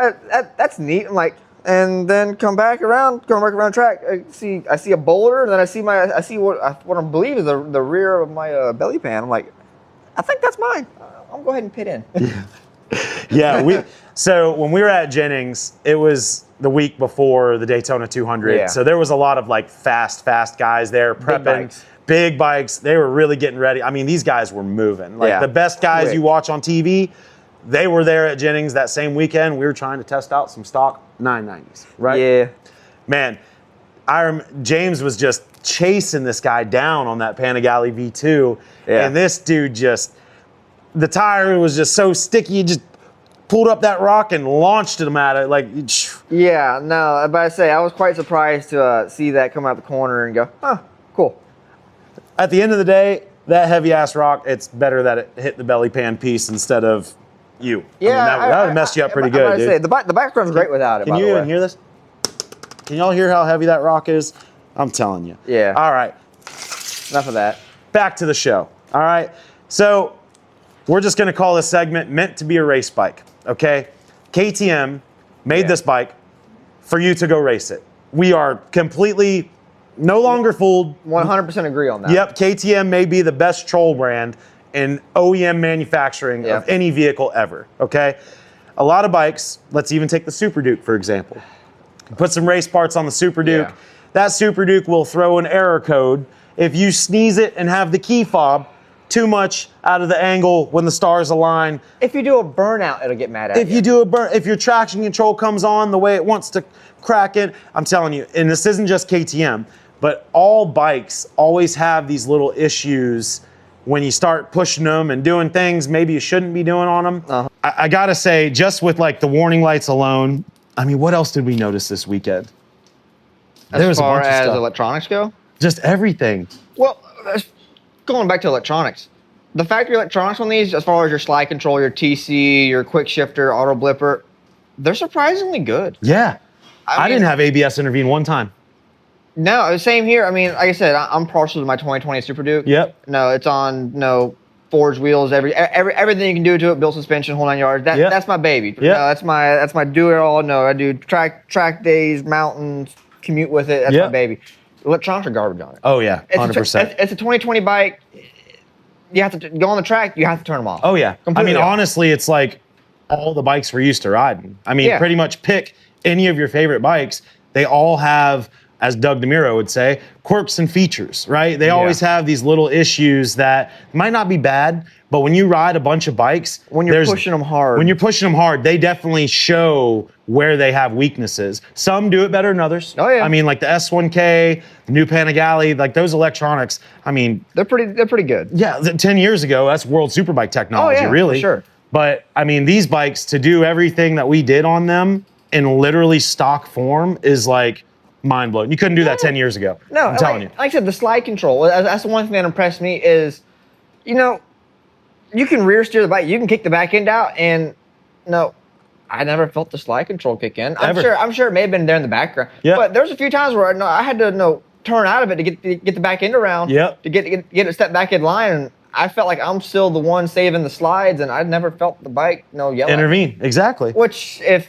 that's neat. I'm like, and then going back around track. I see a boulder, and then I see what I believe is the rear of my belly pan. I'm like, I think that's mine. I'm gonna go ahead and pit in. Yeah. So when we were at Jennings, it was the week before the Daytona 200. Yeah. So there was a lot of like fast guys there prepping. Big bikes. They were really getting ready. I mean, these guys were moving. Like the best guys you watch on TV, they were there at Jennings that same weekend. We were trying to test out some stock 990s, right? Yeah. Man, James was just chasing this guy down on that Panigale V2. Yeah. And this dude the tire was just so sticky, he just pulled up that rock and launched him at it. Like, yeah, no, but I say, I was quite surprised to see that come out the corner and go, huh, cool. At the end of the day, that heavy ass rock, it's better that it hit the belly pan piece instead of you. Yeah, I mean, that would mess you up pretty good, dude. Say, the background's great without it. Can you even hear this? Can y'all hear how heavy that rock is? I'm telling you. Yeah. All right. Enough of that. Back to the show. All right. So we're just going to call this segment meant to be a race bike. Okay. KTM made this bike for you to go race it. We are completely no longer fooled. 100% agree on that. Yep. KTM may be the best troll brand in OEM manufacturing of any vehicle ever. Okay. A lot of bikes, let's even take the Super Duke, for example. Put some race parts on the Super Duke. Yeah. That Super Duke will throw an error code if you sneeze it and have the key fob too much out of the angle when the stars align. If you do a burnout, it'll get mad at you. If you do if your traction control comes on the way it wants to crack it, I'm telling you, and this isn't just KTM, but all bikes always have these little issues when you start pushing them and doing things maybe you shouldn't be doing on them. I gotta say, just with like the warning lights alone, I mean, what else did we notice this weekend? As far as electronics go? Just everything. Well, going back to electronics, the factory electronics on these, as far as your slide control, your TC, your quick shifter, auto blipper, they're surprisingly good. Yeah. I mean, didn't have ABS intervene one time. No, same here. I mean, like I said, I'm partial to my 2020 Super Duke. Yep. No, it's on forged wheels, everything you can do to it, built suspension, whole 9 yards. That's my baby. Yeah. No, that's my do it all. No, I do track days, mountains, commute with it. That's my baby. Electronics are garbage on it. Oh yeah, 100%. It's a 2020 bike. You have to go on the track. You have to turn them off. Oh yeah. Completely I mean, off. honestly, it's like all the bikes we're used to riding. I mean, pretty much pick any of your favorite bikes. They all have, as Doug DeMiro would say, quirks and features, right? They always have these little issues that might not be bad, but when you ride a bunch of bikes, when you're pushing them hard, they definitely show where they have weaknesses. Some do it better than others. Oh yeah. I mean, like the S1K, the new Panigale, like those electronics. I mean, they're pretty good. Yeah, 10 years ago, that's World Superbike technology, really. For sure. But I mean, these bikes, to do everything that we did on them in literally stock form is like mind blowing. You couldn't do that 10 years ago. No, I'm telling you. Like I said, the slide control, that's the one thing that impressed me is, you can rear steer the bike, you can kick the back end out, and I never felt the slide control kick in. I'm sure it may have been there in the background. Yep. But there's a few times where I had to turn out of it to get the back end around. Yep. To get it step back in line. And I felt like I'm still the one saving the slides, and I never felt the bike yell intervene. Exactly. Which if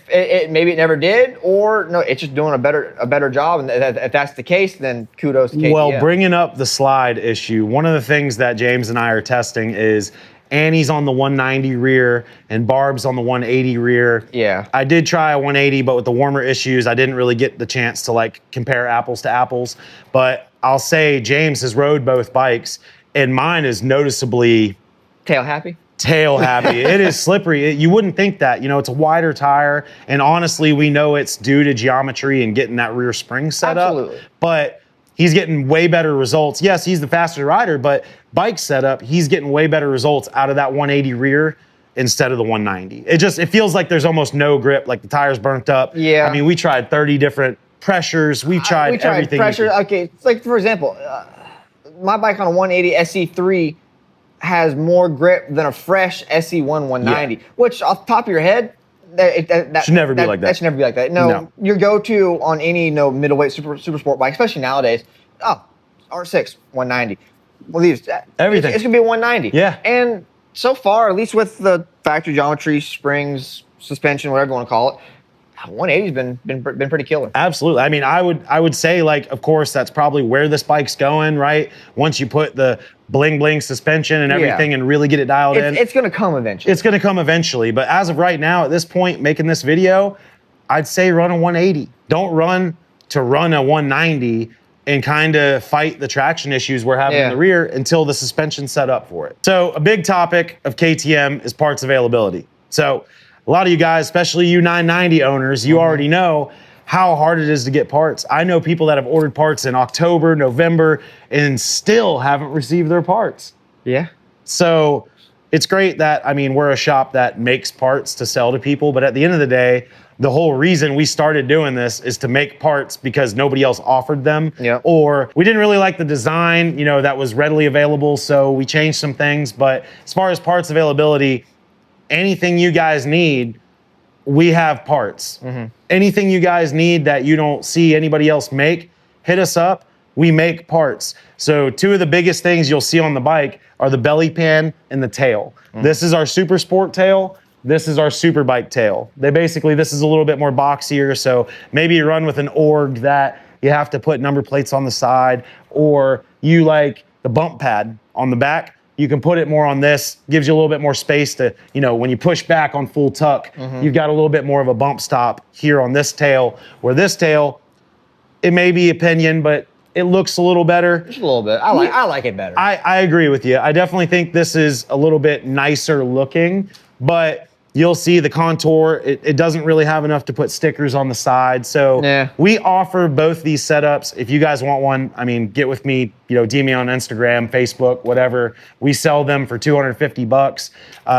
maybe it never did, or no, it's just doing a better job. And if that's the case, then kudos to KTM. Well, bringing up the slide issue, one of the things that James and I are testing is Annie's on the 190 rear and Barb's on the 180 rear. Yeah. I did try a 180, but with the warmer issues, I didn't really get the chance to like compare apples to apples. But I'll say James has rode both bikes, and mine is noticeably tail happy. It is slippery. You wouldn't think that. It's a wider tire, and honestly, we know it's due to geometry and getting that rear spring set Absolutely. up. But he's getting way better results. Yes, he's the faster rider, but bike setup, he's getting way better results out of that 180 rear instead of the 190. It feels like there's almost no grip, like the tire's burnt up. Yeah. I mean, we tried 30 different pressures. We tried everything. Pressure. Okay, it's like, for example, my bike on a 180 SC3 has more grip than a fresh SC1 190, which off the top of your head, that should never be like that. That should never be like that. No. Your go-to on any middleweight super sport bike, especially nowadays, R6 190. Well, everything. It's gonna be a 190. Yeah. And so far, at least with the factory geometry, springs, suspension, whatever you want to call it, 180's been pretty killer. Absolutely. I mean, I would say, like, of course, that's probably where this bike's going, right? Once you put the bling suspension and everything and really get it dialed in. It's going to come eventually. It's going to come eventually. But as of right now, at this point, making this video, I'd say run a 180. Don't run to run a 190 and kind of fight the traction issues we're having in the rear until the suspension's set up for it. So a big topic of KTM is parts availability. So a lot of you guys, especially you 990 owners, you already know how hard it is to get parts. I know people that have ordered parts in October, November, and still haven't received their parts. Yeah. So it's great that, I mean, we're a shop that makes parts to sell to people, but at the end of the day, the whole reason we started doing this is to make parts because nobody else offered them. Yep. Or we didn't really like the design, that was readily available, so we changed some things. But as far as parts availability, anything you guys need, we have parts. Anything you guys need that you don't see anybody else make, hit us up. We make parts. So two of the biggest things you'll see on the bike are the belly pan and the tail. This is our super sport tail. This is our super bike tail. This is a little bit more boxier. So maybe you run with an org that you have to put number plates on the side, or you like the bump pad on the back. You can put it more on this, gives you a little bit more space to, when you push back on full tuck, you've got a little bit more of a bump stop here on this tail, where this tail, it may be opinion, but it looks a little better. Just a little bit. I like it better. I agree with you. I definitely think this is a little bit nicer looking, but you'll see the contour, it doesn't really have enough to put stickers on the side. So we offer both these setups. If you guys want one, I mean, get with me, DM me on Instagram, Facebook, whatever. We sell them for $250.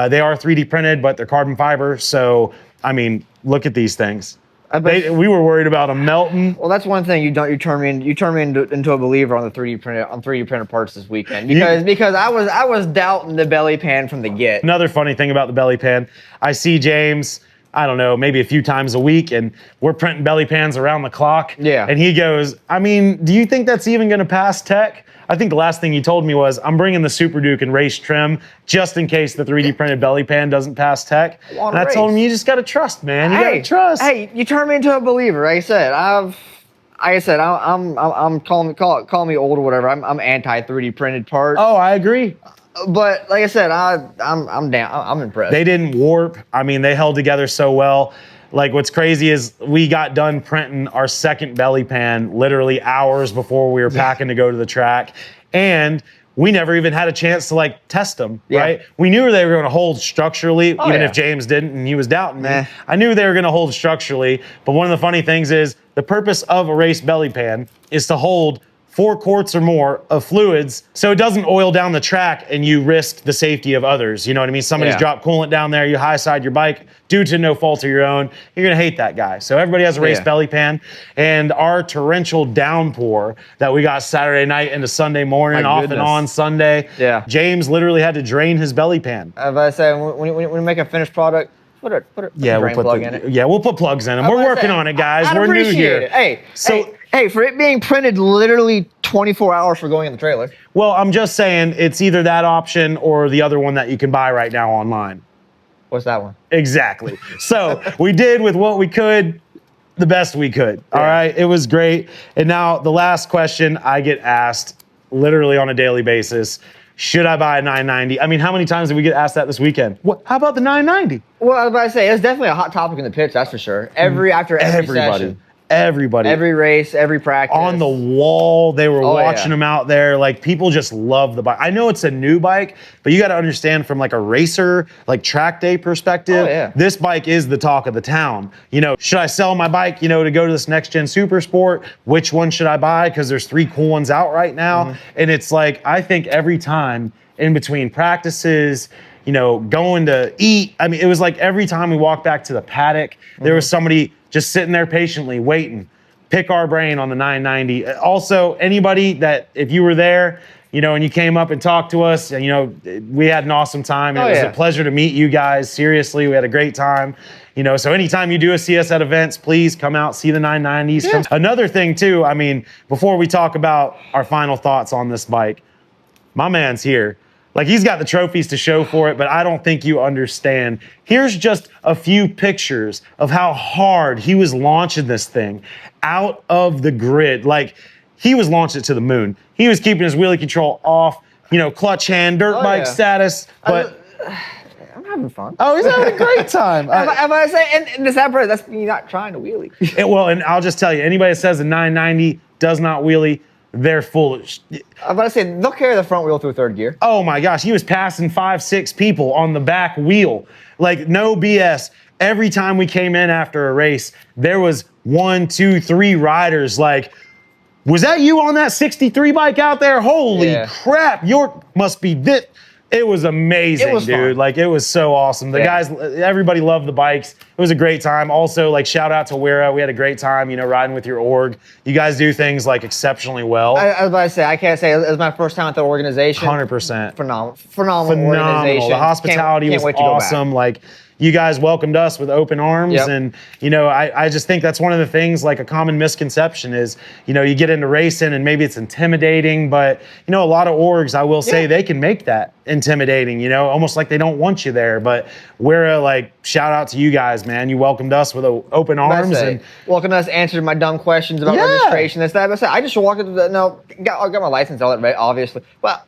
They are 3D printed, but they're carbon fiber. So, I mean, look at these things. We were worried about them melting. Well, that's one thing you turn me into a believer on the 3D printed parts this weekend, because I was doubting the belly pan from the get. Another funny thing about the belly pan, I see James, I don't know, maybe a few times a week, and we're printing belly pans around the clock. Yeah. And he goes, I mean, do you think that's even going to pass tech? I think the last thing he told me was, I'm bringing the Super Duke and race trim just in case the 3D printed belly pan doesn't pass tech. And I told him, you just got to trust, man. You got to trust. Hey, you turn me into a believer. Like I said, I'm call me old or whatever. I'm anti 3D printed parts. Oh, I agree. But like I said, I'm down. I'm impressed. They didn't warp. I mean, they held together so well. Like, what's crazy is we got done printing our second belly pan literally hours before we were packing to go to the track. And we never even had a chance to test them, right? We knew they were going to hold structurally, even if James didn't and he was doubting me. I knew they were going to hold structurally. But one of the funny things is the purpose of a race belly pan is to hold 4 quarts or more of fluids so it doesn't oil down the track and you risk the safety of others. You know what I mean? Somebody's dropped coolant down there, you high side your bike due to no fault of your own, you're gonna hate that guy. So everybody has a race belly pan, and our torrential downpour that we got Saturday night into Sunday morning, off and on Sunday, James literally had to drain his belly pan. As I say, when we make a finished product, put a drain plug in it. Yeah, we'll put plugs in them. We're working on it, guys. We're new here. Hey, Hey, for it being printed literally 24 hours for going in the trailer. Well, I'm just saying it's either that option or the other one that you can buy right now online. What's that one? Exactly. So we did with what we could, the best we could. All right. It was great. And now the last question I get asked literally on a daily basis. Should I buy a 990? I mean, how many times did we get asked that this weekend? What? How about the 990? Well, I was about to say, it's definitely a hot topic in the pits, that's for sure. After every session. Everybody. Every race, every practice. On the wall, they were watching yeah. them out there. Like, people just love the bike. I know it's a new bike, but you got to understand from like a racer, like track day perspective, this bike is the talk of the town. You know, should I sell my bike, you know, to go to this next gen super sport? Which one should I buy? Because there's 3 cool ones out right now. And it's like, I think every time in between practices, you know, going to eat, I mean, it was like every time we walked back to the paddock, there was somebody just sitting there patiently waiting, pick our brain on the 990. Also, anybody that, if you were there, you know, and you came up and talked to us, and, you know, we had an awesome time. It was a pleasure to meet you guys. Seriously, we had a great time. You know, so anytime you do see us at events, please come out, see the 990s. Yeah. Another thing too, I mean, before we talk about our final thoughts on this bike, my man's here. Like, he's got the trophies to show for it, but I don't think you understand. Here's just a few pictures of how hard he was launching this thing out of the grid. Like, he was launching it to the moon. He was keeping his wheelie control off, you know, clutch hand, dirt bike status, but... I'm having fun. Oh, he's having a great time. I'm going to say, and the sad part, that's me not trying to wheelie. Well, and I'll just tell you, anybody that says a 990 does not wheelie, they're foolish. I'm about to say, they'll carry the front wheel through third gear. Oh my gosh, he was passing 5, 6 people on the back wheel. Like, no BS. Every time we came in after a race, there was 1, 2, 3 riders like, was that you on that 63 bike out there? Holy crap, York must be this. It was amazing, dude. Fun. Like, it was so awesome. The guys, everybody loved the bikes. It was a great time. Also, like, shout out to Wera. We had a great time, you know, riding with your org. You guys do things, like, exceptionally well. I was about to say, I can't say it was my first time at the organization. 100%. Phenomenal organization. The hospitality was awesome. Like, you guys welcomed us with open arms. And, you know, I just think that's one of the things, like, a common misconception is, you know, you get into racing and maybe it's intimidating, but, you know, a lot of orgs, I will say, they can make that intimidating, you know, almost like they don't want you there. But we're like, shout out to you guys, man. You welcomed us with open arms. And welcomed us, answered my dumb questions about registration, this, that. But I just walked into the, I got my license, all that, obviously. Well,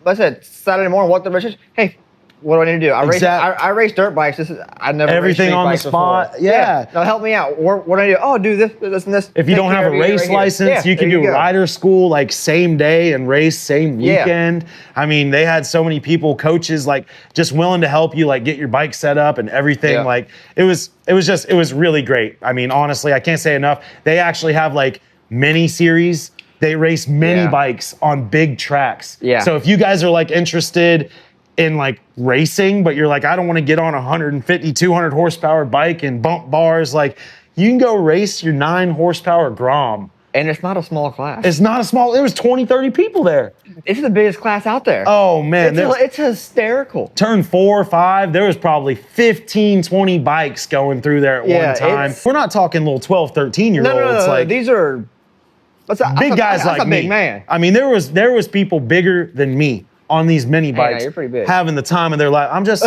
I said, Saturday morning, walked the registration. Hey, what do I need to do? I race dirt bikes. I never everything on the spot. Before. No, help me out. What do I do? Oh, do this, and this. If you don't have a race license, you can do rider school like same day and race same weekend. I mean, they had so many people, coaches, like just willing to help you, like get your bike set up and everything. Like it was really great. I mean, honestly, I can't say enough. They actually have like mini series. They race mini bikes on big tracks. So if you guys are like interested in like racing, but you're like, I don't want to get on a 150, 200 horsepower bike and bump bars, like you can go race your 9 horsepower Grom. And it's not a small class. It's not a small, there was 20, 30 people there. It's the biggest class out there. Oh man. It's hysterical. Turn 4 or 5, there was probably 15, 20 bikes going through there at one time. We're not talking little 12, 13-year-olds. No. Like, these are big guys like me. Big man. I mean, there was people bigger than me on these mini bikes, you're pretty big, having the time of their life. I'm just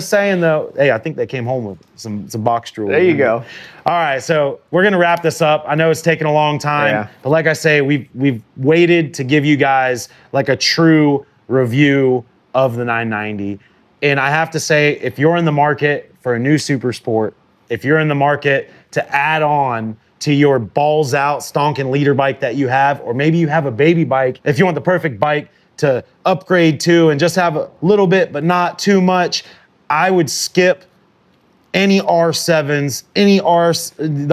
saying though. Hey, I think they came home with some box drool. There you go. All right, so we're gonna wrap this up. I know it's taken a long time, but like I say, we've waited to give you guys like a true review of the 990. And I have to say, if you're in the market for a new super sport, if you're in the market to add on to your balls out stonking leader bike that you have, or maybe you have a baby bike, if you want the perfect bike to upgrade to and just have a little bit but not too much, I would skip any R7s, the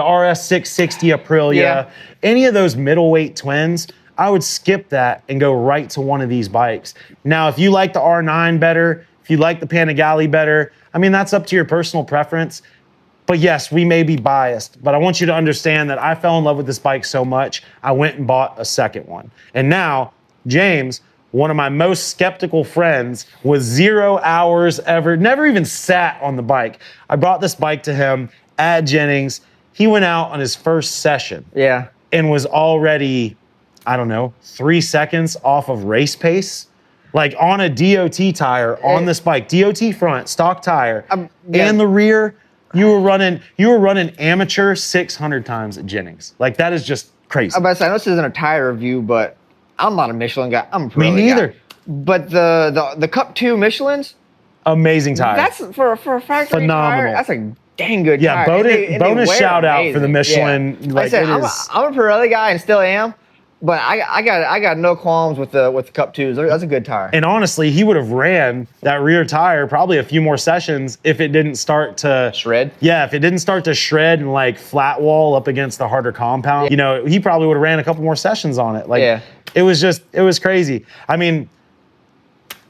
RS660 Aprilia, any of those middleweight twins. I would skip that and go right to one of these bikes. Now, if you like the R9 better, if you like the Panigale better, I mean, that's up to your personal preference. But yes, we may be biased, but I want you to understand that I fell in love with this bike so much, I went and bought a second one. And now, James, one of my most skeptical friends, with 0 hours ever, never even sat on the bike. I brought this bike to him at Jennings. He went out on his first session. and was already, I don't know, 3 seconds off of race pace. Like on a DOT tire on this bike, DOT front, stock tire, and the rear, you were running amateur 600 times at Jennings. Like that is just crazy. I'm about to say, I know this isn't a tire review, but I'm not a Michelin guy. I'm a Pirelli Me neither. guy. But the Cup 2 Michelins, amazing tire. that's for a factory Phenomenal. tire. That's a dang good Yeah, tire. And bonus wear shout out for the amazing. Michelin. Yeah. Like I said, it I'm is. a Pirelli guy and still am, but I got no qualms with the Cup 2s. That's a good tire. And honestly, he would have ran that rear tire probably a few more sessions if it didn't start to Shred? Yeah, if it didn't start to shred and like flat wall up against the harder compound, you know, he probably would have ran a couple more sessions on it. Like it was crazy. I mean,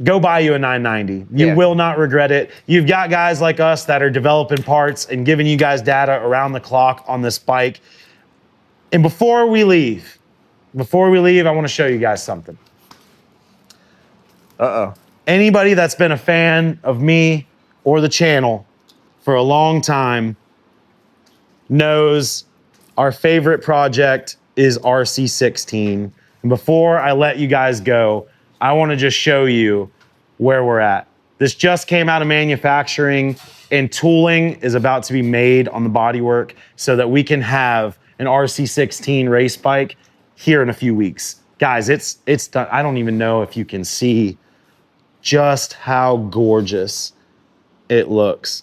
go buy you a 990. You will not regret it. You've got guys like us that are developing parts and giving you guys data around the clock on this bike. And before we leave, I want to show you guys something. Anybody that's been a fan of me or the channel for a long time knows our favorite project is RC16. And before I let you guys go, I want to just show you where we're at. This just came out of manufacturing and tooling is about to be made on the bodywork so that we can have an RC16 race bike here in a few weeks. Guys, it's done. I don't even know if you can see just how gorgeous it looks.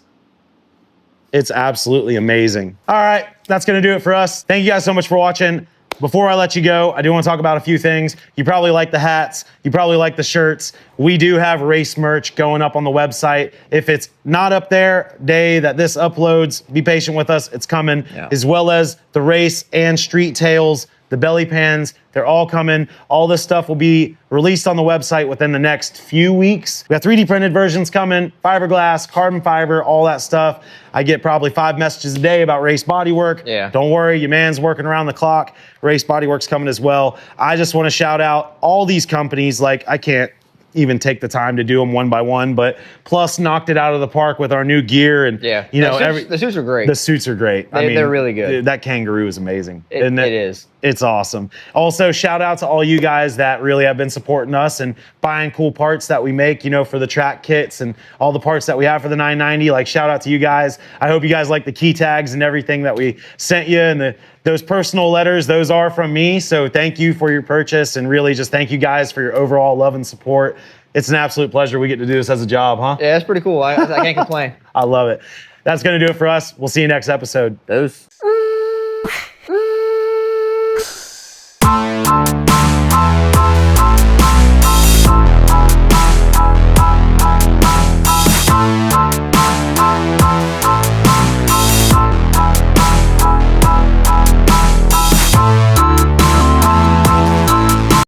It's absolutely amazing. All right, that's gonna do it for us. Thank you guys so much for watching. Before I let you go, I do want to talk about a few things. You probably like the hats. You probably like the shirts. We do have race merch going up on the website. If it's not up there, day that this uploads, be patient with us. It's coming, as well as the race and street tails, the belly pans. They're all coming. All this stuff will be released on the website within the next few weeks. We got 3D printed versions coming, fiberglass, carbon fiber, all that stuff. I get probably 5 messages a day about race bodywork. Don't worry, your man's working around the clock. Race bodywork's coming as well. I just want to shout out all these companies. Like, I can't even take the time to do them one by one, but Plus knocked it out of the park with our new gear, and you know, the suits are great. The suits are great. I mean, they're really good. That kangaroo is amazing. It is. It's awesome. Also, shout out to all you guys that really have been supporting us and buying cool parts that we make, you know, for the track kits and all the parts that we have for the 990. Like, shout out to you guys. I hope you guys like the key tags and everything that we sent you, and those personal letters, those are from me. So thank you for your purchase, and really just thank you guys for your overall love and support. It's an absolute pleasure. We get to do this as a job, huh? Yeah, it's pretty cool. I can't complain. I love it. That's going to do it for us. We'll see you next episode. Those.